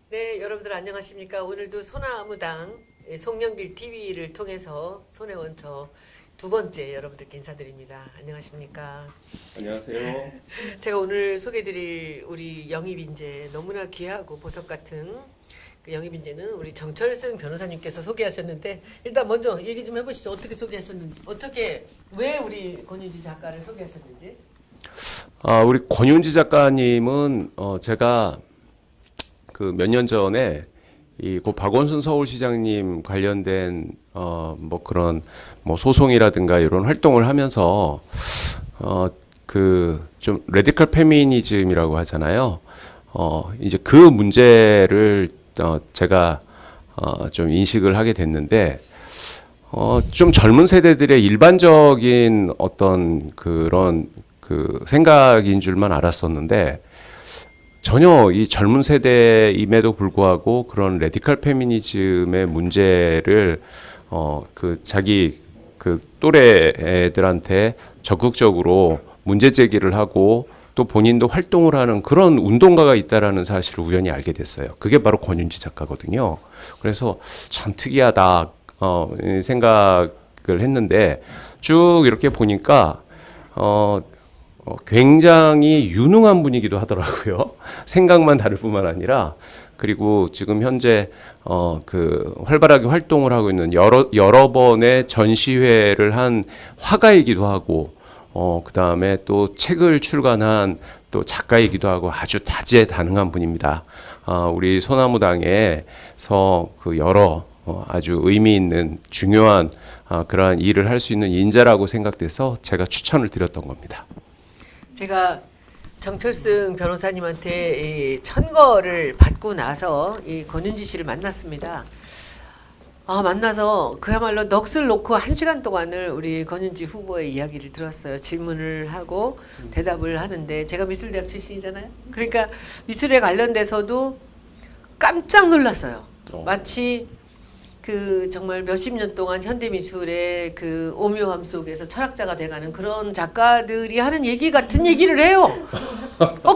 네, 여러분들 안녕하십니까? 오늘도 소나무당 송영길 TV를 통해서 손혜원 저 두 번째 여러분들께 인사드립니다. 안녕하십니까? 안녕하세요. 제가 오늘 소개드릴 우리 영입인재 너무나 귀하고 보석 같은 그 영입인재는 우리 정철승 변호사님께서 소개하셨는데 일단 먼저 얘기 좀 해보시죠. 어떻게 소개하셨는지, 어떻게 왜 우리 권윤지 작가를 소개하셨는지. 우리 권윤지 작가님은 제가 그 몇 년 전에 고 박원순 서울시장님 관련된 뭐 그런 뭐 소송이라든가 이런 활동을 하면서 그 좀 레디컬 페미니즘이라고 하잖아요. 이제 그 문제를 제가 좀 인식을 하게 됐는데 좀 젊은 세대들의 일반적인 어떤 그런 그 생각인 줄만 알았었는데 전혀 이 젊은 세대임에도 불구하고 그런 레디컬 페미니즘의 문제를 그 자기 그 또래 애들한테 적극적으로 문제 제기를 하고 또 본인도 활동을 하는 그런 운동가가 있다라는 사실을 우연히 알게 됐어요. 그게 바로 권윤지 작가거든요. 그래서 참 특이하다 생각을 했는데 쭉 이렇게 보니까 굉장히 유능한 분이기도 하더라고요. 생각만 다를 뿐만 아니라 그리고 지금 현재 그 활발하게 활동을 하고 있는 여러 번의 전시회를 한 화가이기도 하고 그 다음에 또 책을 출간한 또 작가이기도 하고 아주 다재다능한 분입니다. 우리 소나무당에서 그 여러 아주 의미 있는 중요한 그러한 일을 할 수 있는 인재라고 생각돼서 제가 추천을 드렸던 겁니다. 제가 정철승 변호사님한테 이 천거를 받고 나서 이 권윤지 씨를 만났습니다. 만나서 그야말로 넋을 놓고 1시간 동안을 우리 권윤지 후보의 이야기를 들었어요. 질문을 하고 대답을 하는데 제가 미술대학 출신이잖아요. 그러니까 미술에 관련돼서도 깜짝 놀랐어요. 마치 그 정말 몇십 년 동안 현대미술의 그 오묘함 속에서 철학자가 돼가는 그런 작가들이 하는 얘기 같은 얘기를 해요.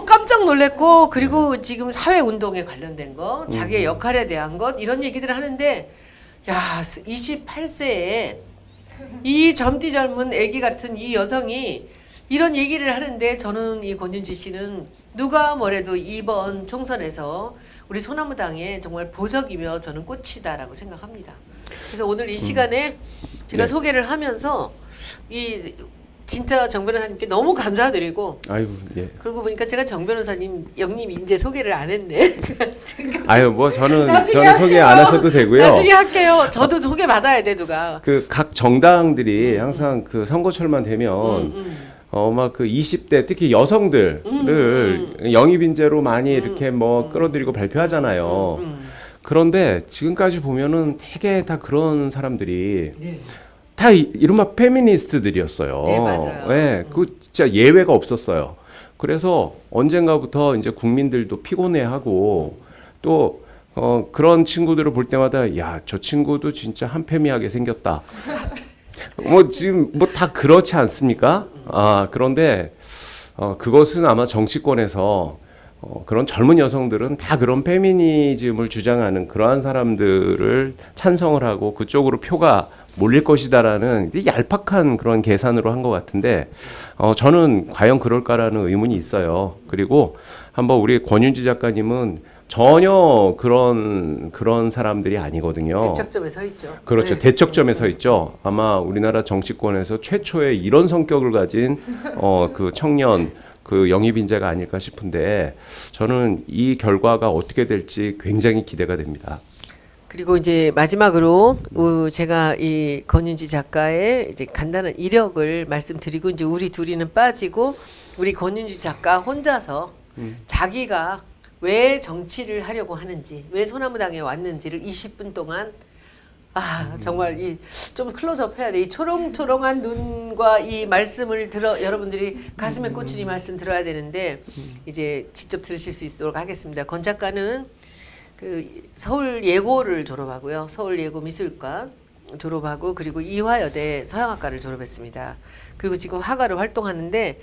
깜짝 놀랐고 그리고 지금 사회운동에 관련된 거, 자기의 역할에 대한 것 이런 얘기들을 하는데 야 28세에 이 젊디 젊은 애기 같은 이 여성이 이런 얘기를 하는데 저는 이 권윤지 씨는 누가 뭐래도 이번 총선에서 우리 소나무당의 정말 보석이며 저는 꽃이다라고 생각합니다. 그래서 오늘 이 시간에 제가 소개를 하면서 이 진짜 정 변호사님께 너무 감사드리고 아이고 예. 그러고 보니까 제가 정 변호사님 영님 인재 소개를 안 했네. 아유 뭐 저는 할게요. 소개 안 하셔도 되고요. 나중에 할게요. 저도 소개 받아야 돼 누가. 그 각 정당들이 항상 그 선거철만 되면 막 그 20대 특히 여성들을 영입 인재로 많이 이렇게 뭐 끌어들이고 발표하잖아요. 그런데 지금까지 보면은 되게 다 그런 사람들이 네. 다 이른바 페미니스트들이었어요. 네, 맞아요. 네, 그 진짜 예외가 없었어요. 그래서 언젠가부터 이제 국민들도 피곤해하고 또 그런 친구들을 볼 때마다 야, 저 친구도 진짜 한패미하게 생겼다. 뭐 지금 뭐 다 그렇지 않습니까? 그런데 그것은 아마 정치권에서 그런 젊은 여성들은 다 그런 페미니즘을 주장하는 그러한 사람들을 찬성을 하고 그쪽으로 표가 몰릴 것이다라는 얄팍한 그런 계산으로 한 것 같은데 저는 과연 그럴까라는 의문이 있어요. 그리고 한번 우리 권윤지 작가님은 전혀 그런 사람들이 아니거든요. 대척점에 서 있죠. 그렇죠. 네. 대척점에 서 있죠. 아마 우리나라 정치권에서 최초의 이런 성격을 가진 그 청년 그 영입 인재가 아닐까 싶은데 저는 이 결과가 어떻게 될지 굉장히 기대가 됩니다. 그리고 이제 마지막으로 제가 이 권윤지 작가의 이제 간단한 이력을 말씀드리고 이제 우리 둘이는 빠지고 우리 권윤지 작가 혼자서 자기가 왜 정치를 하려고 하는지, 왜 소나무당에 왔는지를 20분 동안 정말 이 좀 클로즈업 해야 돼. 이 초롱초롱한 눈과 이 말씀을 여러분들이 가슴에 꽂힌 이 말씀 들어야 되는데 이제 직접 들으실 수 있도록 하겠습니다. 권 작가는 그 서울 예고를 졸업하고요. 서울 예고 미술과 졸업하고 그리고 이화여대 서양학과를 졸업했습니다. 그리고 지금 화가로 활동하는데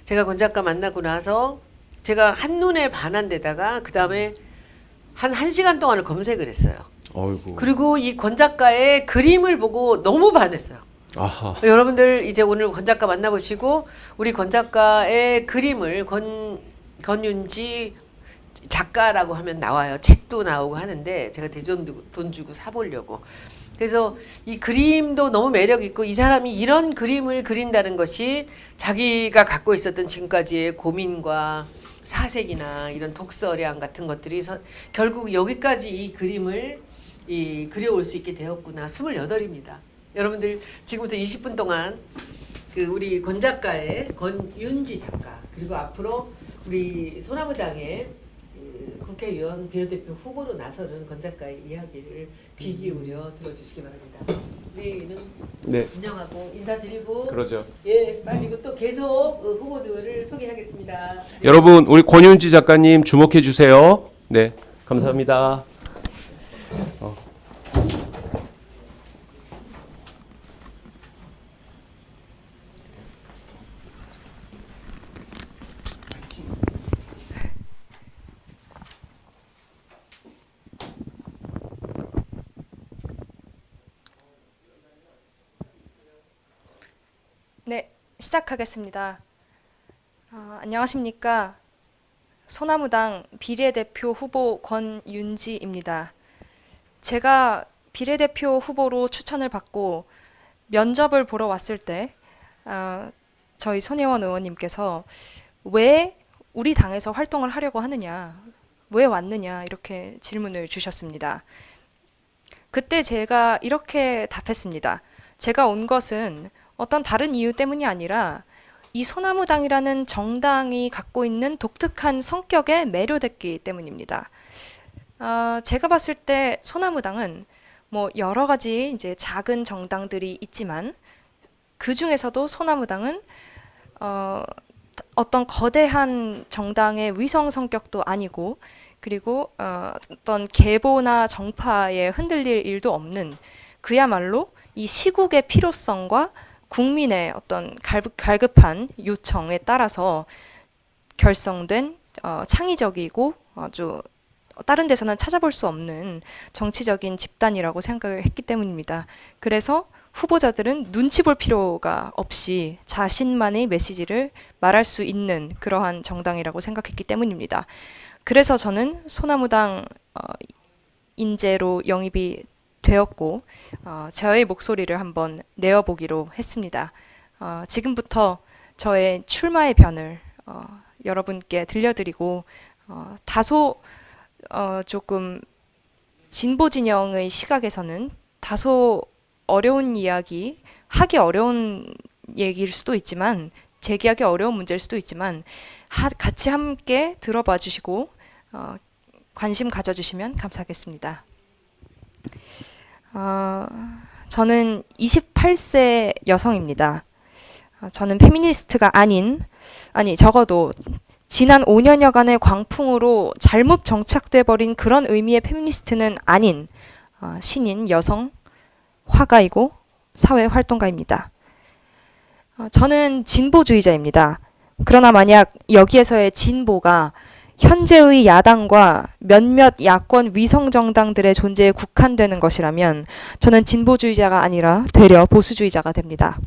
제가 권 작가 만나고 나서 제가 한눈에 반한 데다가 그 다음에 한 1시간 동안을 검색을 했어요. 어이구. 그리고 이 권 작가의 그림을 보고 너무 반했어요. 아하. 여러분들 이제 오늘 권 작가 만나보시고 우리 권 작가의 그림을 권윤지 작가라고 하면 나와요. 책도 나오고 하는데 제가 돈 주고 사보려고. 그래서 이 그림도 너무 매력 있고 이 사람이 이런 그림을 그린다는 것이 자기가 갖고 있었던 지금까지의 고민과 사색이나 이런 독서량 같은 것들이 결국 여기까지 이 그림을 그려올 수 있게 되었구나. 28입니다. 여러분들 지금부터 20분 동안 그 우리 권 작가의 권윤지 작가 그리고 앞으로 우리 소나무당의 국회의원 비례대표 후보로 나서는 권 작가의 이야기를 귀 기울여 들어주시기 바랍니다. 우리는 네. 안녕하고 인사드리고 그러죠. 예 빠지고 또 계속 후보들을 소개하겠습니다. 여러분 우리 권윤지 작가님 주목해 주세요. 네. 감사합니다. 네, 시작하겠습니다. 안녕하십니까. 소나무당 비례대표 후보 권윤지입니다. 제가 비례대표 후보로 추천을 받고 면접을 보러 왔을 때 저희 손혜원 의원님께서 왜 우리 당에서 활동을 하려고 하느냐, 왜 왔느냐 이렇게 질문을 주셨습니다. 그때 제가 이렇게 답했습니다. 제가 온 것은 어떤 다른 이유 때문이 아니라 이 소나무당이라는 정당이 갖고 있는 독특한 성격에 매료됐기 때문입니다. 제가 봤을 때 소나무당은 뭐 여러 가지 이제 작은 정당들이 있지만 그 중에서도 소나무당은 어떤 거대한 정당의 위성 성격도 아니고 그리고 어떤 계보나 정파에 흔들릴 일도 없는 그야말로 이 시국의 필요성과 국민의 어떤 갈급한 요청에 따라서 결성된 창의적이고 아주 다른 데서는 찾아볼 수 없는 정치적인 집단이라고 생각을 했기 때문입니다. 그래서 후보자들은 눈치 볼 필요가 없이 자신만의 메시지를 말할 수 있는 그러한 정당이라고 생각했기 때문입니다. 그래서 저는 소나무당 인재로 영입이 되었고 저의 목소리를 한번 내어보기로 했습니다. 지금부터 저의 출마의 변을 여러분께 들려드리고 다소 조금 진보 진영의 시각에서는 다소 어려운 이야기, 하기 어려운 얘기일 수도 있지만 제기하기 어려운 문제일 수도 있지만 같이 함께 들어봐 주시고 관심 가져주시면 감사하겠습니다. 저는 28세 여성입니다. 저는 페미니스트가 아니 적어도 지난 5년여간의 광풍으로 잘못 정착돼 버린 그런 의미의 페미니스트는 아닌 신인 여성 화가이고 사회활동가입니다. 저는 진보주의자입니다. 그러나 만약 여기에서의 진보가 현재의 야당과 몇몇 야권 위성정당들의 존재에 국한되는 것이라면 저는 진보주의자가 아니라 되려 보수주의자가 됩니다.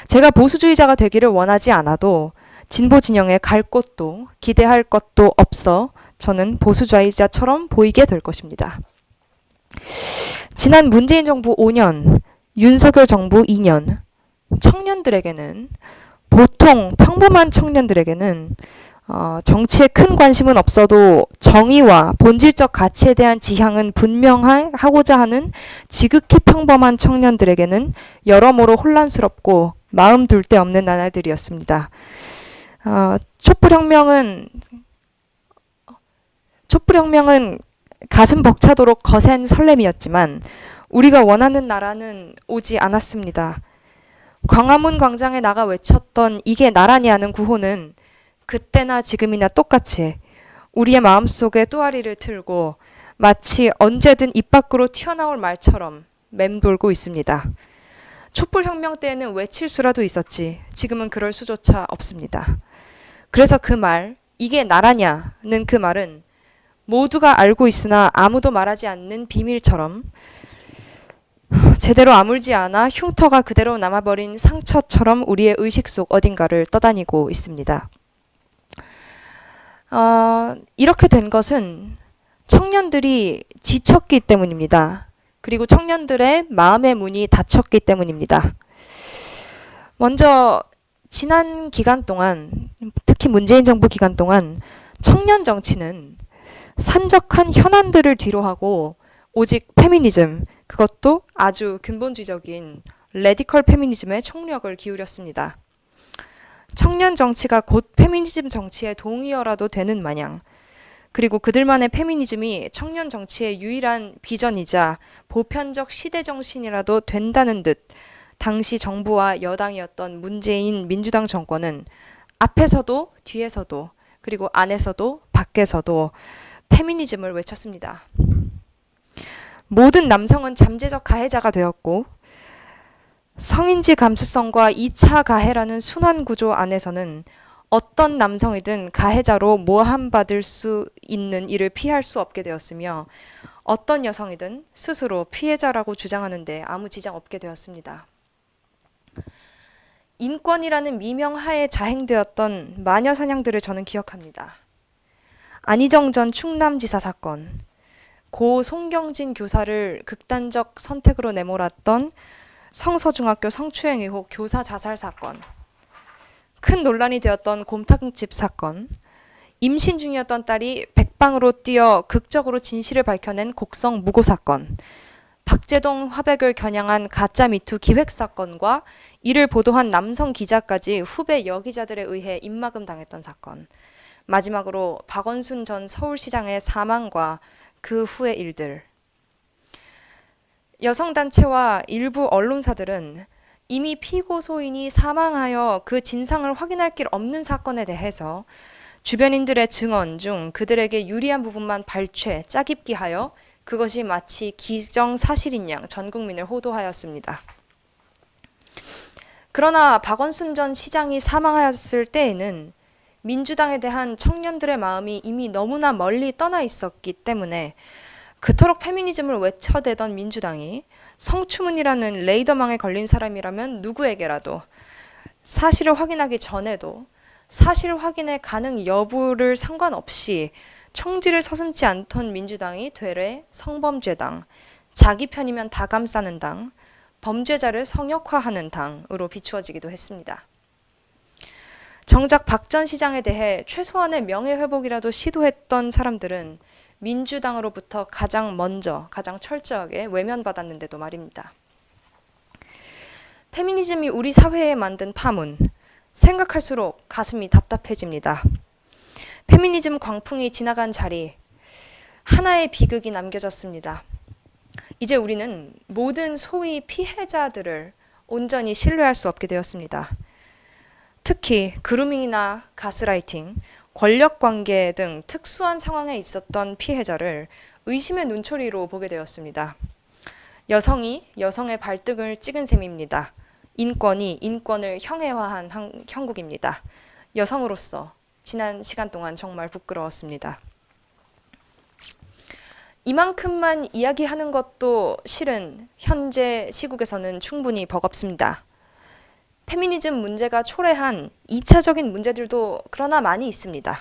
제가 보수주의자가 되기를 원하지 않아도 진보 진영에 갈 곳도 기대할 것도 없어 저는 보수주의자처럼 보이게 될 것입니다. 지난 문재인 정부 5년, 윤석열 정부 2년, 청년들에게는 보통 평범한 청년들에게는 정치에 큰 관심은 없어도 정의와 본질적 가치에 대한 지향은 분명하고자 하는 지극히 평범한 청년들에게는 여러모로 혼란스럽고 마음 둘 데 없는 나날들이었습니다. 촛불혁명은 가슴 벅차도록 거센 설렘이었지만 우리가 원하는 나라는 오지 않았습니다. 광화문 광장에 나가 외쳤던 이게 나라니 하는 구호는 그때나 지금이나 똑같이 우리의 마음속에 또아리를 틀고 마치 언제든 입 밖으로 튀어나올 말처럼 맴돌고 있습니다. 촛불혁명 때에는 외칠 수라도 있었지 지금은 그럴 수조차 없습니다. 그래서 그 말, 이게 나라냐는 그 말은 모두가 알고 있으나 아무도 말하지 않는 비밀처럼 제대로 아물지 않아 흉터가 그대로 남아버린 상처처럼 우리의 의식 속 어딘가를 떠다니고 있습니다. 이렇게 된 것은 청년들이 지쳤기 때문입니다. 그리고 청년들의 마음의 문이 닫혔기 때문입니다. 먼저 지난 기간 동안, 특히 문재인 정부 기간 동안 청년 정치는 산적한 현안들을 뒤로하고 오직 페미니즘, 그것도 아주 근본주의적인 레디컬 페미니즘에 총력을 기울였습니다. 청년 정치가 곧 페미니즘 정치의 동의어라도 되는 마냥, 그리고 그들만의 페미니즘이 청년 정치의 유일한 비전이자 보편적 시대 정신이라도 된다는 듯 당시 정부와 여당이었던 문재인 민주당 정권은 앞에서도 뒤에서도 그리고 안에서도 밖에서도 페미니즘을 외쳤습니다. 모든 남성은 잠재적 가해자가 되었고 성인지 감수성과 2차 가해라는 순환 구조 안에서는 어떤 남성이든 가해자로 모함받을 수 있는 일을 피할 수 없게 되었으며 어떤 여성이든 스스로 피해자라고 주장하는데 아무 지장 없게 되었습니다. 인권이라는 미명하에 자행되었던 마녀 사냥들을 저는 기억합니다. 안희정 전 충남지사 사건, 고 송경진 교사를 극단적 선택으로 내몰았던 성서중학교 성추행 의혹 교사 자살 사건, 큰 논란이 되었던 곰탕집 사건, 임신 중이었던 딸이 백방으로 뛰어 극적으로 진실을 밝혀낸 곡성 무고 사건, 박재동 화백을 겨냥한 가짜 미투 기획 사건과 이를 보도한 남성 기자까지 후배 여기자들에 의해 입막음 당했던 사건, 마지막으로 박원순 전 서울시장의 사망과 그 후의 일들. 여성단체와 일부 언론사들은 이미 피고 소인이 사망하여 그 진상을 확인할 길 없는 사건에 대해서 주변인들의 증언 중 그들에게 유리한 부분만 발췌, 짜깁기 하여 그것이 마치 기정사실인 양 전 국민을 호도하였습니다. 그러나 박원순 전 시장이 사망하였을 때에는 민주당에 대한 청년들의 마음이 이미 너무나 멀리 떠나 있었기 때문에 그토록 페미니즘을 외쳐대던 민주당이 성추문이라는 레이더망에 걸린 사람이라면 누구에게라도 사실을 확인하기 전에도 사실 확인의 가능 여부를 상관없이 총질을 서슴지 않던 민주당이 되레 성범죄당, 자기 편이면 다 감싸는 당, 범죄자를 성역화하는 당으로 비추어지기도 했습니다. 정작 박 전 시장에 대해 최소한의 명예회복이라도 시도했던 사람들은 민주당으로부터 가장 먼저, 가장 철저하게 외면받았는데도 말입니다. 페미니즘이 우리 사회에 만든 파문, 생각할수록 가슴이 답답해집니다. 페미니즘 광풍이 지나간 자리, 하나의 비극이 남겨졌습니다. 이제 우리는 모든 소위 피해자들을 온전히 신뢰할 수 없게 되었습니다. 특히 그루밍이나 가스라이팅, 권력관계 등 특수한 상황에 있었던 피해자를 의심의 눈초리로 보게 되었습니다. 여성이 여성의 발등을 찍은 셈입니다. 인권이 인권을 형해화한 형국입니다. 여성으로서 지난 시간 동안 정말 부끄러웠습니다. 이만큼만 이야기하는 것도 실은 현재 시국에서는 충분히 버겁습니다. 페미니즘 문제가 초래한 2차적인 문제들도 그러나 많이 있습니다.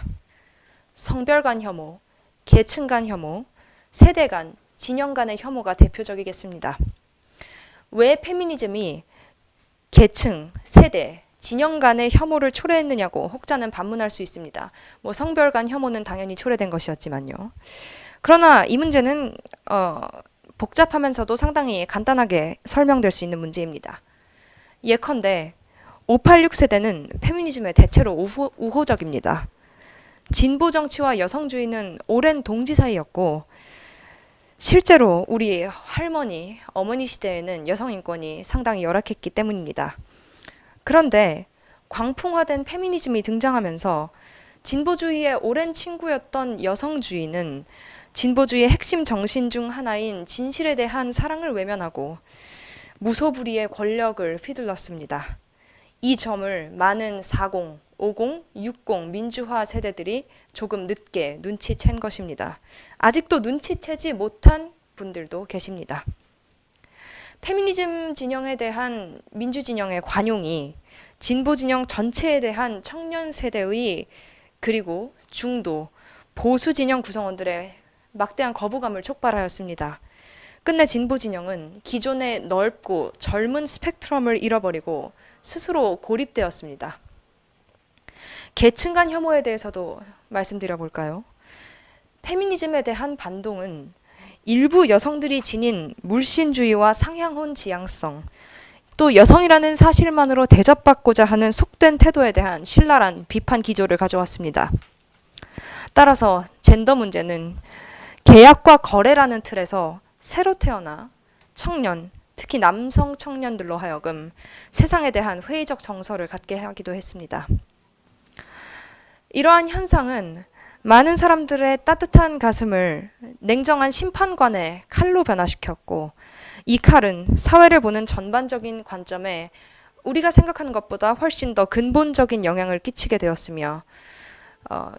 성별 간 혐오, 계층 간 혐오, 세대 간, 진영 간의 혐오가 대표적이겠습니다. 왜 페미니즘이 계층, 세대, 진영 간의 혐오를 초래했느냐고 혹자는 반문할 수 있습니다. 성별 간 혐오는 당연히 초래된 것이었지만요. 그러나 이 문제는 복잡하면서도 상당히 간단하게 설명될 수 있는 문제입니다. 예컨대 586 세대는 페미니즘에 대체로 우호적입니다. 진보 정치와 여성주의는 오랜 동지 사이였고 실제로 우리 할머니, 어머니 시대에는 여성 인권이 상당히 열악했기 때문입니다. 그런데 광풍화된 페미니즘이 등장하면서 진보주의의 오랜 친구였던 무소불위의 권력을 휘둘렀습니다. 이 점을 많은 40, 50, 60 민주화 세대들이 조금 늦게 눈치챈 것입니다. 아직도 눈치채지 못한 분들도 계십니다. 페미니즘 진영에 대한 민주 진영의 관용이 진보 진영 전체에 대한 청년 세대의 그리고 중도, 보수 진영 구성원들의 막대한 거부감을 촉발하였습니다. 끝내 진보 진영은 기존의 넓고 젊은 스펙트럼을 잃어버리고 스스로 고립되었습니다. 계층 간 혐오에 대해서도 말씀드려 볼까요? 페미니즘에 대한 반동은 일부 여성들이 지닌 물신주의와 상향혼 지향성, 또 여성이라는 사실만으로 대접받고자 하는 속된 태도에 대한 신랄한 비판 기조를 가져왔습니다. 따라서 젠더 문제는 계약과 거래라는 틀에서 새로 태어나 청년, 특히 남성 청년들로 하여금 세상에 대한 회의적 정서를 갖게 하기도 했습니다. 이러한 현상은 많은 사람들의 따뜻한 가슴을 냉정한 심판관의 칼로 변화시켰고, 이 칼은 사회를 보는 전반적인 관점에 우리가 생각하는 것보다 훨씬 더 근본적인 영향을 끼치게 되었으며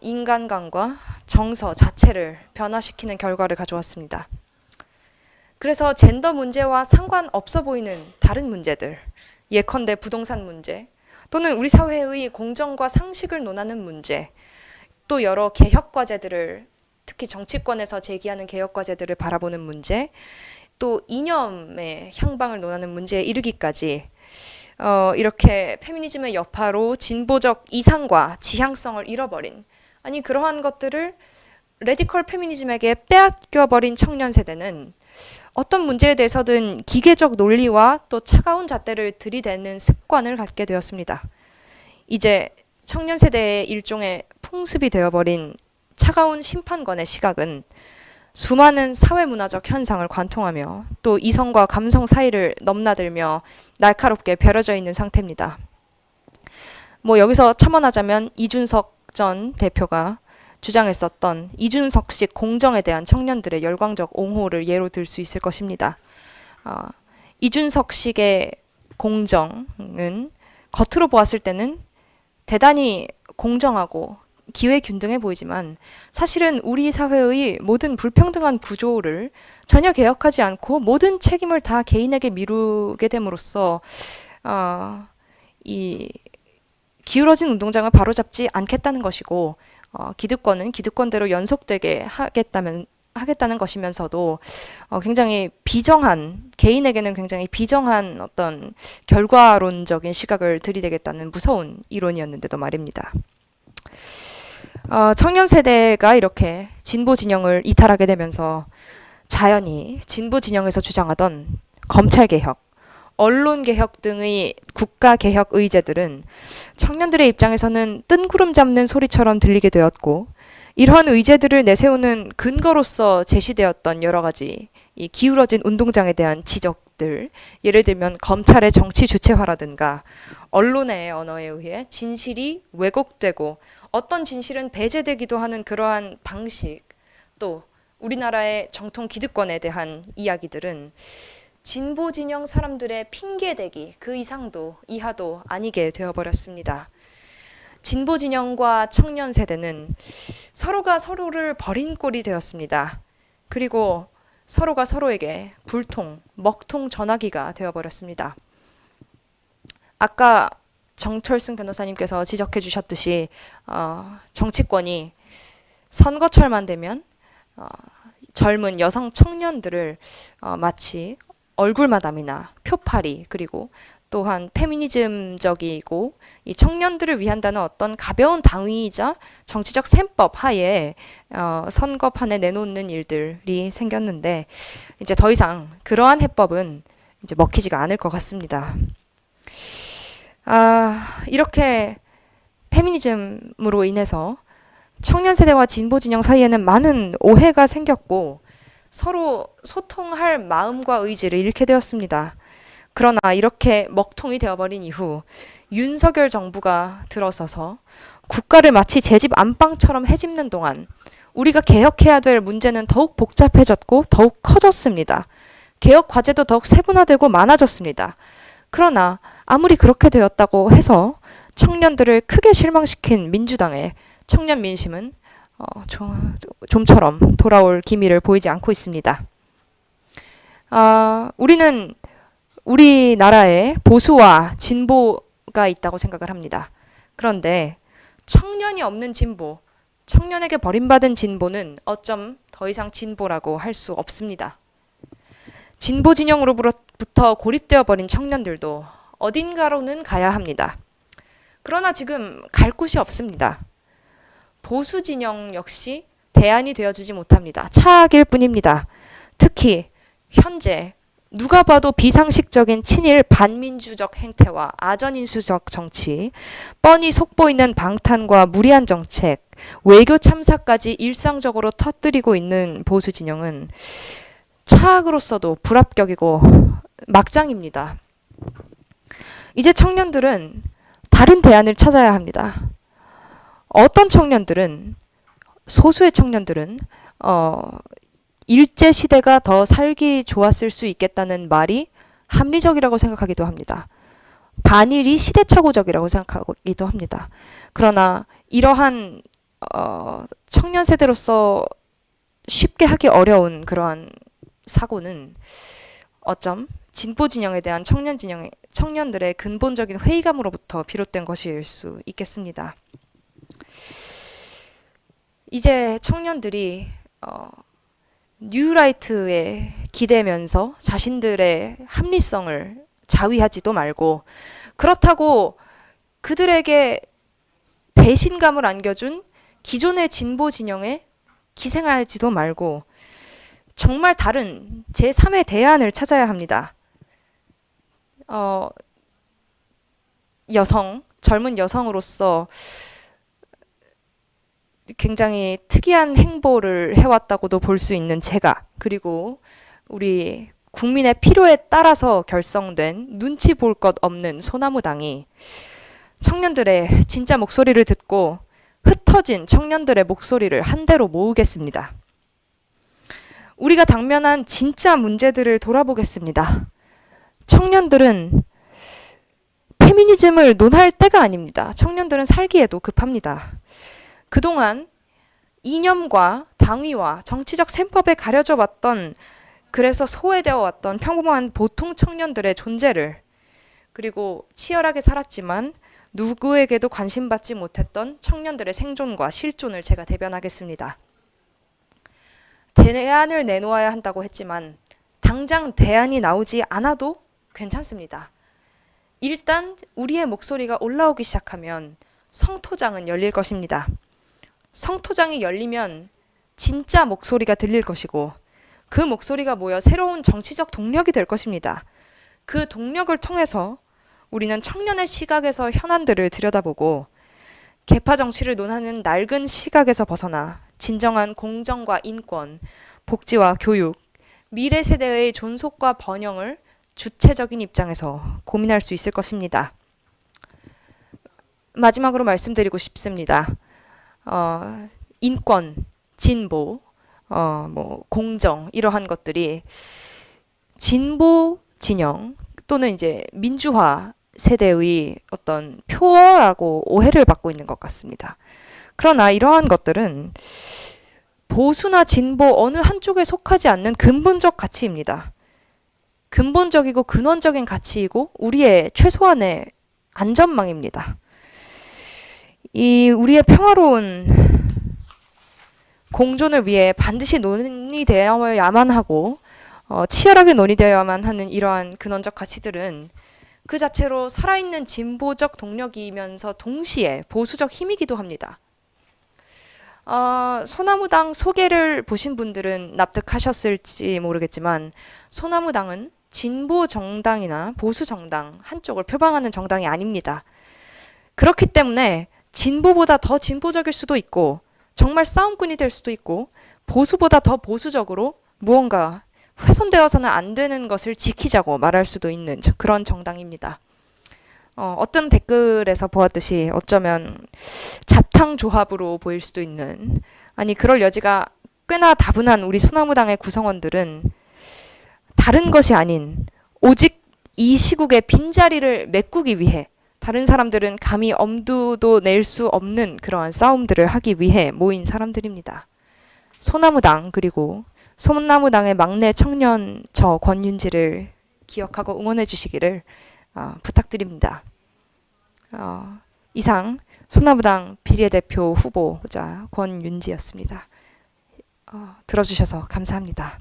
인간관과 정서 자체를 변화시키는 결과를 가져왔습니다. 그래서 젠더 문제와 상관없어 보이는 다른 문제들, 예컨대 부동산 문제, 또는 우리 사회의 공정과 상식을 논하는 문제, 또 여러 개혁 과제들을, 특히 정치권에서 제기하는 개혁 과제들을 바라보는 문제, 또 이념의 향방을 논하는 문제에 이르기까지 이렇게 페미니즘의 여파로 진보적 이상과 지향성을 잃어버린, 아니 그러한 것들을 레디컬 페미니즘에게 빼앗겨버린 청년 세대는 어떤 문제에 대해서든 기계적 논리와 또 차가운 잣대를 들이대는 습관을 갖게 되었습니다. 이제 청년 세대의 일종의 풍습이 되어버린 차가운 심판관의 시각은 수많은 사회문화적 현상을 관통하며 또 이성과 감성 사이를 넘나들며 날카롭게 벼려져 있는 상태입니다. 여기서 첨언하자면 이준석 전 대표가 주장했었던 이준석식 공정에 대한 청년들의 열광적 옹호를 예로 들 수 있을 것입니다. 이준석식의 공정은 겉으로 보았을 때는 대단히 공정하고 기회균등해 보이지만 사실은 우리 사회의 모든 불평등한 구조를 전혀 개혁하지 않고 모든 책임을 다 개인에게 미루게 됨으로써 이 기울어진 운동장을 바로잡지 않겠다는 것이고, 기득권은 기득권대로 연속되게 하겠다는 것이면서도 굉장히 비정한, 개인에게는 굉장히 비정한 어떤 결과론적인 시각을 들이대겠다는 무서운 이론이었는데도 말입니다. 청년 세대가 이렇게 진보 진영을 이탈하게 되면서 자연히 진보 진영에서 주장하던 검찰 개혁, 언론 개혁 등의 국가 개혁 의제들은 청년들의 입장에서는 뜬구름 잡는 소리처럼 들리게 되었고, 이러한 의제들을 내세우는 근거로서 제시되었던 여러 가지 이 기울어진 운동장에 대한 지적들, 예를 들면 검찰의 정치 주체화라든가 언론의 언어에 의해 진실이 왜곡되고 어떤 진실은 배제되기도 하는 그러한 방식, 또 우리나라의 정통 기득권에 대한 이야기들은 진보 진영 사람들의 핑계대기 그 이상도 이하도 아니게 되어버렸습니다. 진보 진영과 청년 세대는 서로가 서로를 버린 꼴이 되었습니다. 그리고 서로가 서로에게 불통, 먹통 전화기가 되어버렸습니다. 아까 정철승 변호사님께서 지적해 주셨듯이 정치권이 선거철만 되면 젊은 여성 청년들을 마치 얼굴마담이나 표팔이, 그리고 또한 페미니즘적이고 이 청년들을 위한다는 어떤 가벼운 당위이자 정치적 셈법 하에 선거판에 내놓는 일들이 생겼는데, 이제 더 이상 그러한 해법은 이제 먹히지가 않을 것 같습니다. 이렇게 페미니즘으로 인해서 청년 세대와 진보 진영 사이에는 많은 오해가 생겼고 서로 소통할 마음과 의지를 잃게 되었습니다. 그러나 이렇게 먹통이 되어버린 이후 윤석열 정부가 들어서서 국가를 마치 제 집 안방처럼 헤집는 동안 우리가 개혁해야 될 문제는 더욱 복잡해졌고 더욱 커졌습니다. 개혁 과제도 더욱 세분화되고 많아졌습니다. 그러나 아무리 그렇게 되었다고 해서 청년들을 크게 실망시킨 민주당의 청년 민심은 좀처럼 돌아올 기미를 보이지 않고 있습니다. 우리는 우리나라에 보수와 진보가 있다고 생각을 합니다. 그런데 청년이 없는 진보, 청년에게 버림받은 진보는 어쩜 더 이상 진보라고 할 수 없습니다. 진보 진영으로부터 고립되어 버린 청년들도 어딘가로는 가야 합니다. 그러나 지금 갈 곳이 없습니다. 보수 진영 역시 대안이 되어주지 못합니다. 차악일 뿐입니다. 특히 현재 누가 봐도 비상식적인 친일 반민주적 행태와 아전인수적 정치, 뻔히 속보이는 방탄과 무리한 정책, 외교 참사까지 일상적으로 터뜨리고 있는 보수 진영은 차악으로서도 불합격이고 막장입니다. 이제 청년들은 다른 대안을 찾아야 합니다. 어떤 청년들은, 소수의 청년들은 일제 시대가 더 살기 좋았을 수 있겠다는 말이 합리적이라고 생각하기도 합니다. 반일이 시대착오적이라고 생각하기도 합니다. 그러나 이러한 청년 세대로서 쉽게 하기 어려운 그러한 사고는 어쩜 진보 진영에 대한 청년들의 근본적인 회의감으로부터 비롯된 것일 수 있겠습니다. 이제 청년들이 뉴라이트에 기대면서 자신들의 합리성을 자위하지도 말고, 그렇다고 그들에게 배신감을 안겨준 기존의 진보 진영에 기생하지도 말고 정말 다른 제3의 대안을 찾아야 합니다. 젊은 여성으로서 굉장히 특이한 행보를 해왔다고도 볼 수 있는 제가, 그리고 우리 국민의 필요에 따라서 결성된 눈치 볼 것 없는 소나무당이 청년들의 진짜 목소리를 듣고 흩어진 청년들의 목소리를 한데로 모으겠습니다. 우리가 당면한 진짜 문제들을 돌아보겠습니다. 청년들은 페미니즘을 논할 때가 아닙니다. 청년들은 살기에도 급합니다. 그동안 이념과 당위와 정치적 셈법에 가려져 왔던, 그래서 소외되어 왔던 평범한 보통 청년들의 존재를, 그리고 치열하게 살았지만 누구에게도 관심받지 못했던 청년들의 생존과 실존을 제가 대변하겠습니다. 대안을 내놓아야 한다고 했지만 당장 대안이 나오지 않아도 괜찮습니다. 일단 우리의 목소리가 올라오기 시작하면 성토장은 열릴 것입니다. 성토장이 열리면 진짜 목소리가 들릴 것이고, 그 목소리가 모여 새로운 정치적 동력이 될 것입니다. 그 동력을 통해서 우리는 청년의 시각에서 현안들을 들여다보고 계파 정치를 논하는 낡은 시각에서 벗어나 진정한 공정과 인권, 복지와 교육, 미래 세대의 존속과 번영을 주체적인 입장에서 고민할 수 있을 것입니다. 마지막으로 말씀드리고 싶습니다. 인권, 진보, 공정, 이러한 것들이 진보 진영 또는 이제 민주화 세대의 어떤 표어라고 오해를 받고 있는 것 같습니다. 그러나 이러한 것들은 보수나 진보 어느 한쪽에 속하지 않는 근본적 가치입니다. 근본적이고 근원적인 가치이고 우리의 최소한의 안전망입니다. 우리의 평화로운 공존을 위해 반드시 논의되어야만 하고 치열하게 논의되어야만 하는 이러한 근원적 가치들은 그 자체로 살아있는 진보적 동력이면서 동시에 보수적 힘이기도 합니다. 소나무당 소개를 보신 분들은 납득하셨을지 모르겠지만 소나무당은 진보 정당이나 보수 정당 한쪽을 표방하는 정당이 아닙니다. 그렇기 때문에 진보보다 더 진보적일 수도 있고 정말 싸움꾼이 될 수도 있고 보수보다 더 보수적으로 무언가 훼손되어서는 안 되는 것을 지키자고 말할 수도 있는 그런 정당입니다. 어떤 댓글에서 보았듯이 어쩌면 잡탕조합으로 보일 수도 있는, 아니 그럴 여지가 꽤나 다분한 우리 소나무당의 구성원들은 다른 것이 아닌 오직 이 시국의 빈자리를 메꾸기 위해 다른 사람들은 감히 엄두도 낼 수 없는 그러한 싸움들을 하기 위해 모인 사람들입니다. 소나무당 그리고 소나무당의 막내 청년 저 권윤지를 기억하고 응원해 주시기를 부탁드립니다. 이상 소나무당 비례대표 후보자 권윤지였습니다. 들어주셔서 감사합니다.